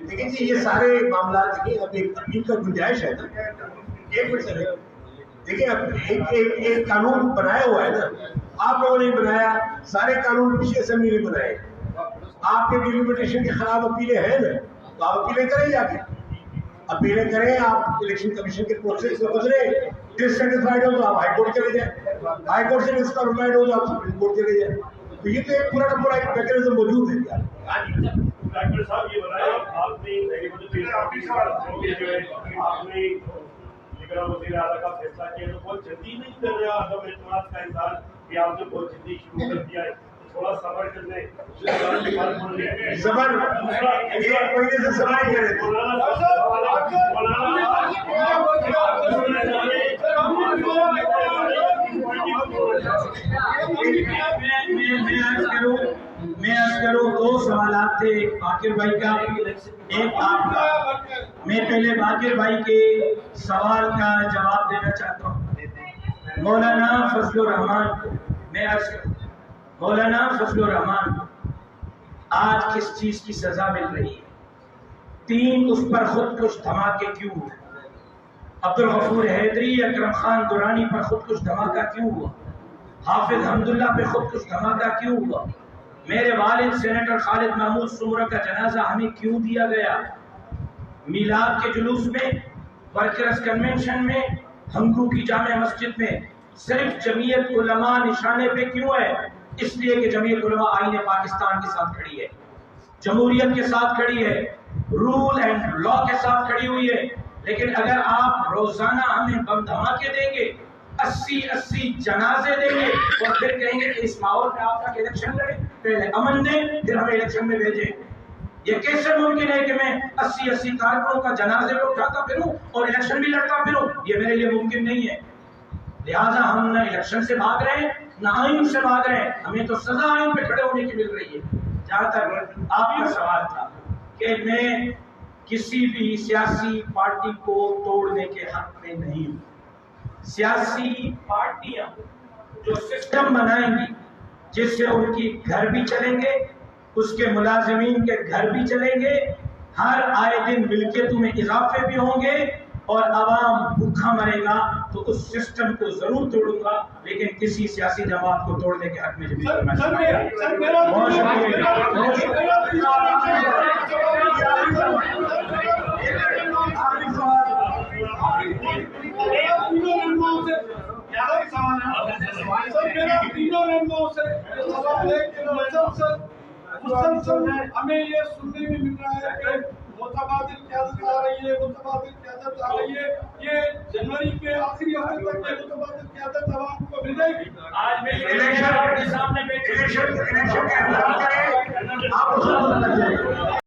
A: لیکن جی یہ سارے معاملات دیکھیں اب ایک اپیل کا گنجائش ہے نا. ایک منٹ سر دیکھیں اب ایک قانون بنایا ہوا ہے نا, آپ لوگوں نے بنایا, سارے قانون پچھلے اسمبلی نے بنائے. آپ کے ڈیلیمیٹیشن کے خلاف اپیلیں ہیں نا, تو آپ اپیلیں کریں جا کے, اپیلیں کریں. آپ الیکشن کمیشن کے پروسیس سے گزرے, ڈسٹسفائڈ ہو تو آپ ہائی کورٹ چلے جائیں, ہائی کورٹ سے ڈسٹسفائڈ ہو تو آپ سپریم کورٹ چلے جائیں. تو یہ تو ایک پورا کا پورا ایک میکینزم موجود ہے.
E: ڈاکٹر صاحب یہ بتائیں, آپ نے وزیر اعلیٰ کا فیصلہ کیا تو بہت جلدی نہیں کر رہا, عدم اعتماد کا اظہار کہ آپ نے بہت جلدی شروع کر دیا ہے, تھوڑا صبر کر لیں.
A: صبر ایک مہینے سے صبر ہی کرے.
C: میں عرض کروں دو سوالات تھے, ایک باقر بھائی کا, ایک آپ کا. میں پہلے باقر بھائی کے سوال کا جواب دینا چاہتا ہوں. مولانا فضل الرحمان, میں عرض کروں مولانا فضل الرحمان آج کس چیز کی سزا مل رہی ہے؟ 3 اس پر خودکش دھماکے کیوں ہوئے؟ عبد الغفور حیدری, اکرم خان دورانی پر خودکش دھماکہ کیوں ہوا؟ حافظ حمداللہ پہ خودکش دھماکہ کیوں ہوا؟ میرے والد سینیٹر خالد محمود سمرہ کا جنازہ ہمیں کیوں دیا گیا؟ میلاد کے جلوس میں, ورکرز کنونشن میں, ہنگو کی جامع مسجد میں صرف جمعیت علماء نشانے پہ کیوں ہے؟ اس لیے کہ جمعیت علماء آئین پاکستان کے ساتھ کھڑی ہے, جمہوریت کے ساتھ کھڑی ہے, رول اینڈ لا کے ساتھ کھڑی ہوئی ہے. لیکن اگر آپ روزانہ ہمیں بم دھماکے دیں گے, 80 جنازے دیں گے اور پھر کہیں گے کہ اس ماحول میں آپ تک الیکشن لڑیں, پہلے امن دیں پھر ہمیں الیکشن میں بھیجیں, یہ کیسے ممکن ہے کہ میں 80 کارکنوں کا جنازے میں اٹھاتا پھروں اور الیکشن بھی لڑتا پھروں؟ یہ میرے لیے ممکن نہیں ہے. لہٰذا ہم نہ الیکشن سے بھاگ رہے ہیں نہ آئین سے بھاگ رہے ہیں, ہمیں تو سزا آئین پہ کھڑے ہونے کی مل رہی ہے. جہاں تک آپ کا سوال تھا کہ میں کسی بھی سیاسی پارٹی کو توڑنے کے حق میں نہیں ہوں. سیاسی پارٹیاں جو سسٹم بنائیں گی جس سے ان کی گھر بھی چلیں گے, اس کے ملازمین کے گھر بھی چلیں گے, ہر آئے دن ملکیتوں میں اضافے بھی ہوں گے اور عوام بھوکا مرے گا, تو اس سسٹم کو ضرور توڑوں گا, لیکن کسی سیاسی جماعت کو توڑنے کے حق میں بھی
E: ہمیں یہ سننے میں مل رہا ہے کہ متبادل قیادت آ رہی ہے, متبادل قیادت آ رہی ہے. یہ جنوری کے آخری ہفتے تک یہ متبادل قیادت عوام کو مل جائے گی.
C: آج میں الیکشن کے سامنے